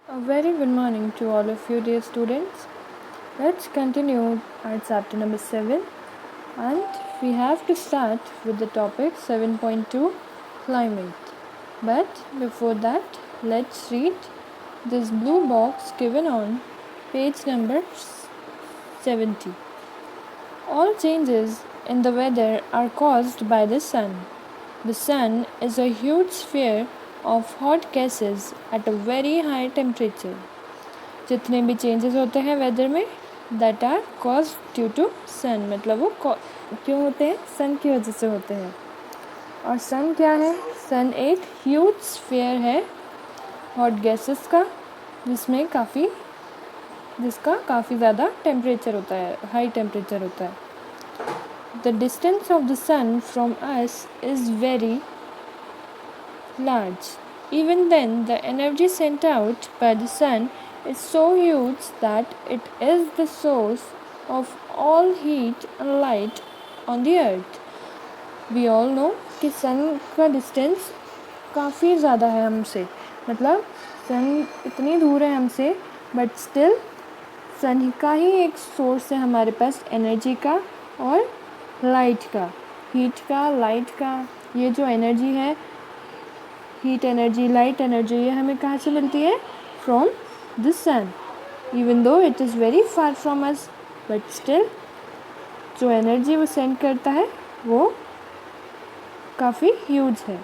A very good morning to all of you, dear students. Let's continue our chapter number 7, and we have to start with the topic 7.2 climate. But before that, let's read this blue box given on page number 70. All changes in the weather are caused by the sun. The sun is a huge sphere of hot gases at a very high temperature. जितने भी changes होते हैं weather में that are cause due to sun, मतलब वो क्यों होते हैं, सन की वजह से होते हैं। और सन क्या है? सन एक ह्यूज स्फीयर है हॉट गैसेस का, जिसका काफ़ी ज़्यादा टेम्परेचर होता है, हाई टेम्परेचर होता है। The distance of the sun from us is very large. Even then, the energy sent out by the sun is so huge that it is the source of all heat and light on the earth. We all know कि सन का distance काफ़ी ज़्यादा है हमसे, मतलब सन इतनी दूर है हमसे, बट स्टिल सन का ही एक सोर्स है हमारे पास एनर्जी का और लाइट का, हीट का, लाइट का। ये जो एनर्जी है, हीट एनर्जी, लाइट एनर्जी, ये हमें कहाँ से मिलती है? From the sun. Even though it is very far from us, but still जो एनर्जी वो सेंड करता है वो काफ़ी ह्यूज है।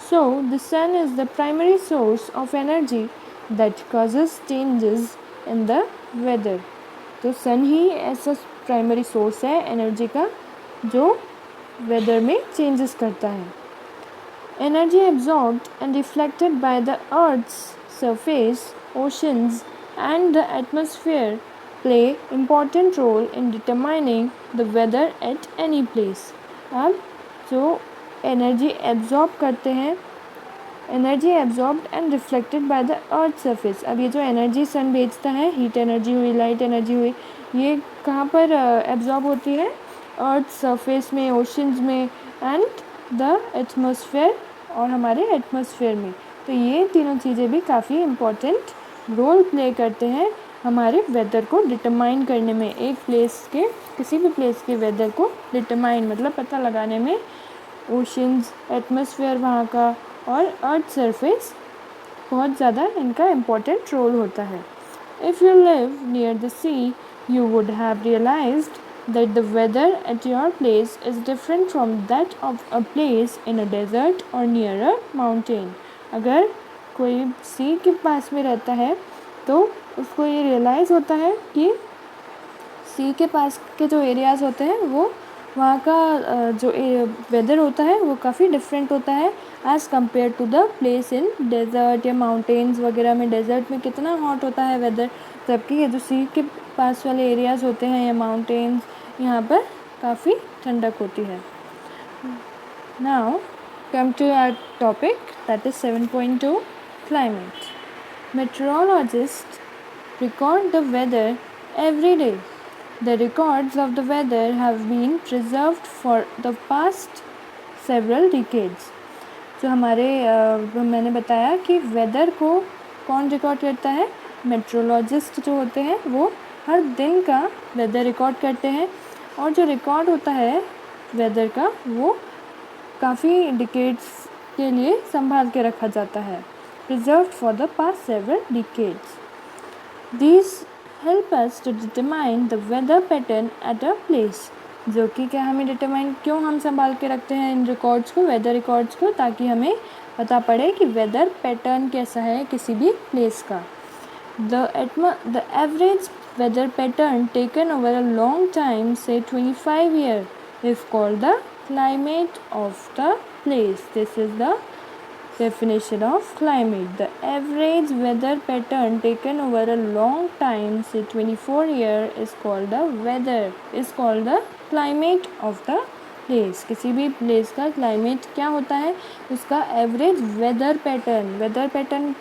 So the sun is the primary source of energy that causes changes in the weather. तो sun ही ऐसा primary source है एनर्जी का जो वेदर में चेंजेस करता है। Energy absorbed and reflected by the Earth's surface, oceans, and the atmosphere play important role in determining the weather at any place. अब जो एनर्जी एब्जॉर्ब करते हैं, energy absorbed and reflected by the earth surface. अब ये जो energy सन भेजता है, heat energy हुई, लाइट एनर्जी हुई, ये कहाँ पर एब्जॉर्ब होती है? अर्थ सरफेस में, ओशंस में एंड द एटमॉस्फेयर, और हमारे एटमॉस्फेयर में। तो ये तीनों चीज़ें भी काफ़ी इम्पोर्टेंट रोल प्ले करते हैं हमारे वेदर को डिटरमाइन करने में। एक प्लेस के, किसी भी प्लेस के वेदर को डिटरमाइन मतलब पता लगाने में ओशंस, एटमॉस्फेयर वहाँ का और अर्थ सरफेस, बहुत ज़्यादा इनका इम्पोर्टेंट रोल होता है। If you live near the sea you would have realized that the weather at your place is different from that of a place in a desert or near a mountain. अगर कोई सी के पास में रहता है तो उसको ये रियलाइज़ होता है कि सी के पास के जो एरियाज़ होते हैं वो वहाँ का जो वेदर होता है वो काफ़ी डिफरेंट होता है as compare to the place in desert या माउंटेन्स वगैरह में। डेज़र्ट में कितना हॉट होता है वेदर, जबकि ये जो सी के पास वाले एरियाज़ होते हैं या माउंटेन्स, यहाँ पर काफ़ी ठंडक होती है। Now come to our topic that is 7.2 climate. Meteorologists record the weather every day. The records of the weather have been preserved for the past several decades. जो हमारे मैंने बताया कि वेदर को कौन रिकॉर्ड करता है? मेट्रोलॉजिस्ट जो होते हैं वो हर दिन का वेदर रिकॉर्ड करते हैं, और जो रिकॉर्ड होता है वेदर का वो काफ़ी डिकेड्स के लिए संभाल के रखा जाता है। preserved for the past several decades. These help us to determine the weather pattern at a place. जो कि क्या हमें डिटरमाइन, क्यों हम संभाल के रखते हैं इन रिकॉर्ड्स को, वेदर रिकॉर्ड्स को, ताकि हमें पता पड़े कि वेदर पैटर्न कैसा है किसी भी प्लेस का। The average weather pattern taken over a long time, say 25 years, is called the climate of the place. This is the definition of climate. The average weather pattern taken over a long time, say 24 years, is called the climate of the place. किसी भी place का climate क्या होता है? उसका average weather pattern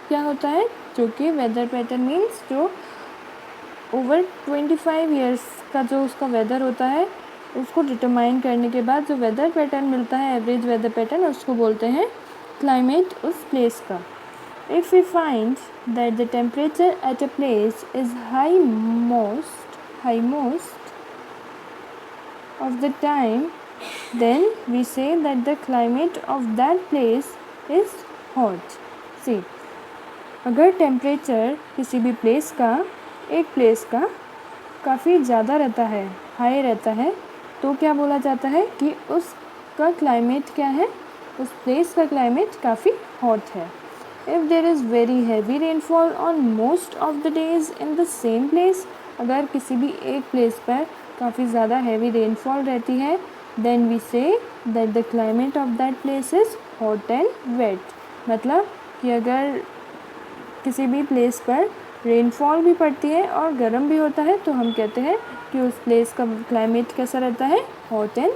क्या होता है? जो कि वेदर पैटर्न मीन्स जो ओवर 25 ईयर्स का जो उसका वेदर होता है उसको डिटरमाइन करने के बाद जो वेदर पैटर्न मिलता है, एवरेज वेदर पैटर्न, उसको बोलते हैं क्लाइमेट उस प्लेस का। If we find that the temperature at a place is high most of the time, then we say that the climate of that place is hot. See, अगर temperature किसी भी place का एक place का काफ़ी ज़्यादा रहता है, हाई रहता है, तो क्या बोला जाता है कि उसका क्लाइमेट क्या है, उस प्लेस का क्लाइमेट काफ़ी हॉट है. If there is very heavy rainfall on most of the days in the same place, अगर किसी भी एक प्लेस पर काफ़ी ज़्यादा हैवी रेनफॉल रहती है, then we say that the climate of that place is hot and wet. मतलब कि अगर किसी भी प्लेस पर रेनफॉल भी पड़ती है और गर्म भी होता है, तो हम कहते हैं कि उस प्लेस का क्लाइमेट कैसा रहता है, hot and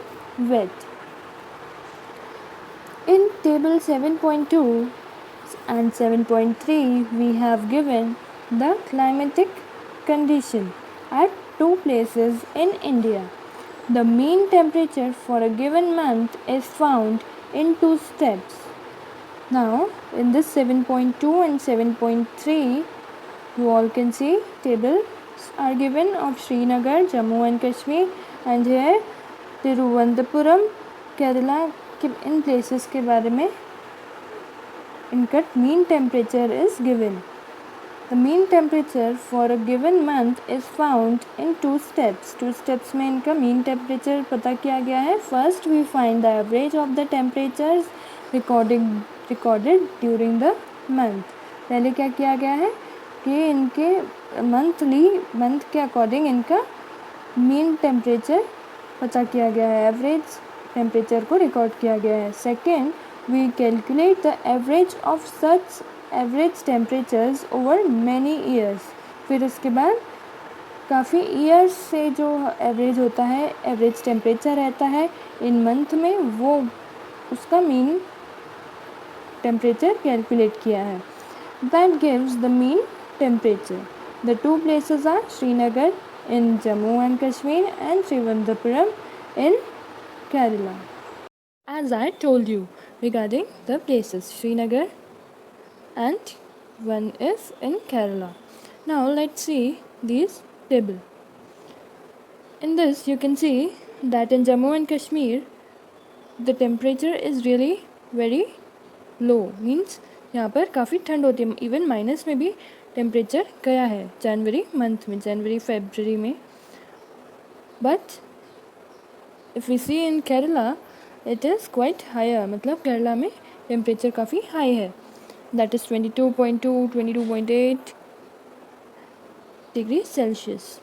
wet. In table 7.2 and 7.3 we have given the climatic condition at two places in India. The mean temperature for a given month is found in two steps. Now, in this 7.2 and 7.3, you all can see tables are given of Srinagar, Jammu and Kashmir, and here Thiruvananthapuram, Kerala के इन places के बारे में इनका mean temperature is given. The mean temperature for a given month is found in two steps. Two steps में इनका mean temperature पता किया गया है. First, we find the average of the temperatures recorded during the month. पहले क्या किया गया है कि इनके मंथ के अकॉर्डिंग इनका मीन टेम्परेचर पता किया गया है, एवरेज टेम्परेचर को रिकॉर्ड किया गया है. Second, we calculate the average of such average temperatures over many years. फिर उसके बाद काफ़ी ईयर्स से जो एवरेज होता है, एवरेज टेम्परेचर रहता है इन मंथ में, वो उसका मीन टेम्परेचर कैलकुलेट किया है. That gives the mean temperature. The two places are Srinagar in Jammu and Kashmir and Thiruvananthapuram in Kerala. As I told you regarding the places, Srinagar and one is in Kerala. Now let's see these table. In this you can see that in Jammu and Kashmir the temperature is really very low, means यहाँ पर काफ़ी ठंड होती है, even minus में भी temperature गया है जनवरी मंथ में, जनवरी फरवरी में. But if we see in Kerala it is quite higher, मतलब केरला में टेम्परेचर काफ़ी हाई है, that is 22.2 22.8 degree Celsius.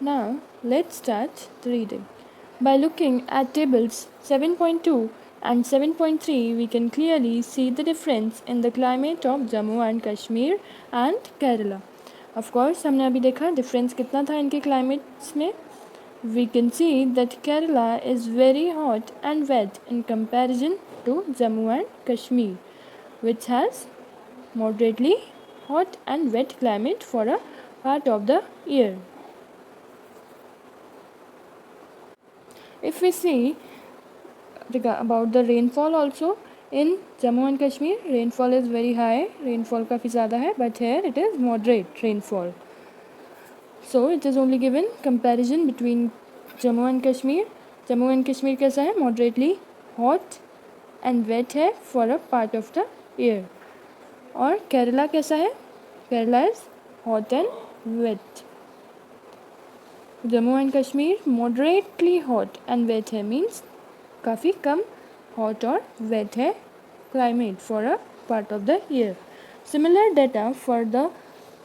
Now let's start the reading. By looking at tables 7.2 and 7.3, we can clearly see the difference in the climate of Jammu and Kashmir and Kerala. Of course, हमने अभी देखा difference कितना था इनके climates में. We can see that Kerala is very hot and wet in comparison to Jammu and Kashmir, which has moderately hot and wet climate for a part of the year. If we see about the rainfall also, in Jammu and Kashmir rainfall is very high, rainfall काफ़ी ज़्यादा है, but here it is moderate rainfall. So it is only given comparison between Jammu and Kashmir. Jammu and Kashmir कैसा है, moderately hot and wet है for a part of the year. और केरला कैसा है, Kerala is hot and wet. Jammu and Kashmir moderately hot and wet है, means काफ़ी कम hot और वेट है climate for a part of the year. Similar data for the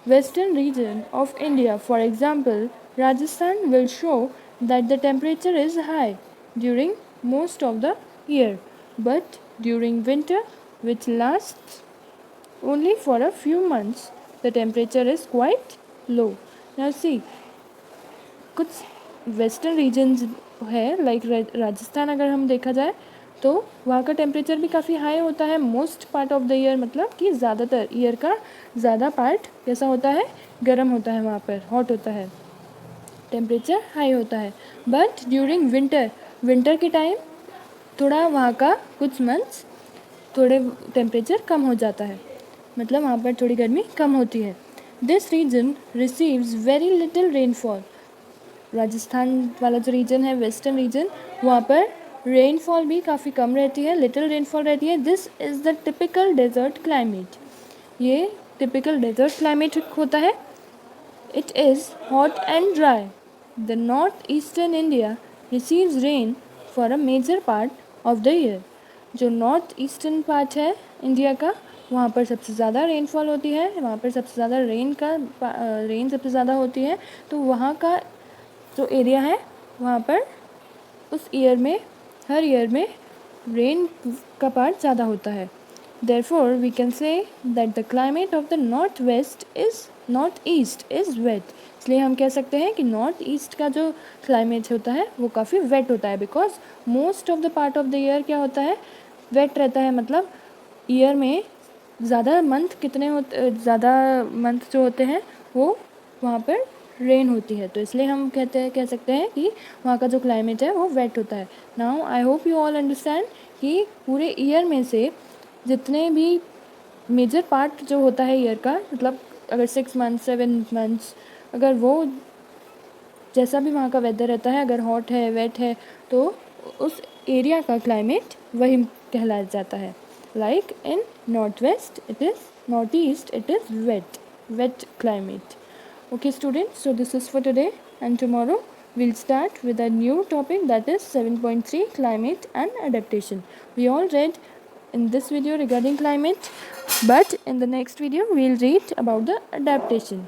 western region of India, for example Rajasthan, will show that the temperature is high during most of the year, but during winter which last only for a few months the temperature is quite low. Now see, कुछ western regions है like Rajasthan, अगर हम देखा जाए तो वहाँ का temperature भी काफ़ी हाई होता है most part of the year, मतलब कि ज़्यादातर ईयर का ज़्यादा पार्ट कैसा होता है, गर्म होता है, वहाँ पर हॉट होता है, टेम्परेचर हाई होता है. बट ड्यूरिंग विंटर के टाइम थोड़ा वहाँ का कुछ मंथ्स थोड़े टेम्परेचर कम हो जाता है. मतलब वहाँ पर थोड़ी गर्मी कम होती है। This region receives very little rainfall. Rajasthan वाला जो रीजन है, वेस्टर्न रीजन, वहाँ पर रेनफॉल भी काफ़ी कम रहती है, लिटिल रेनफॉल रहती है। This is the typical desert climate. ये टिपिकल डेजर्ट क्लाइमेट होता है। It is hot and dry. The north eastern India receives rain for a major part of the year. जो नॉर्थ ईस्टर्न पार्ट है India का, वहाँ पर सबसे ज़्यादा रेनफॉल होती है, वहाँ पर सबसे ज़्यादा रेन सबसे ज़्यादा होती है। तो वहाँ का जो एरिया है, वहाँ पर उस ईयर में, हर ईयर में रेन का पार्ट ज़्यादा होता है। Therefore, we can say that the climate of the north east is wet. इसलिए हम कह सकते हैं कि नॉर्थ ईस्ट का जो क्लाइमेट होता है वो काफ़ी वेट होता है, because most of the part of the year क्या होता है, वेट रहता है। मतलब ईयर में ज़्यादा मंथ जो होते हैं वो वहाँ पर रेन होती है। तो इसलिए हम कह सकते हैं कि वहाँ का जो क्लाइमेट है वो वेट होता है। Now I hope you all understand कि पूरे ईयर में से जितने भी मेजर पार्ट जो होता है ईयर का, मतलब अगर 6 मंथ्स 7 मंथ्स, अगर वो जैसा भी वहाँ का वेदर रहता है, अगर हॉट है, वेट है, तो उस एरिया का क्लाइमेट वही कहलाया जाता है। Like in north west it is, north east it is wet climate. Okay students, so this is for today, and tomorrow we'll start with a new topic, that is 7.3 climate and adaptation. We all read in this video regarding climate, but in the next video we'll read about the adaptation.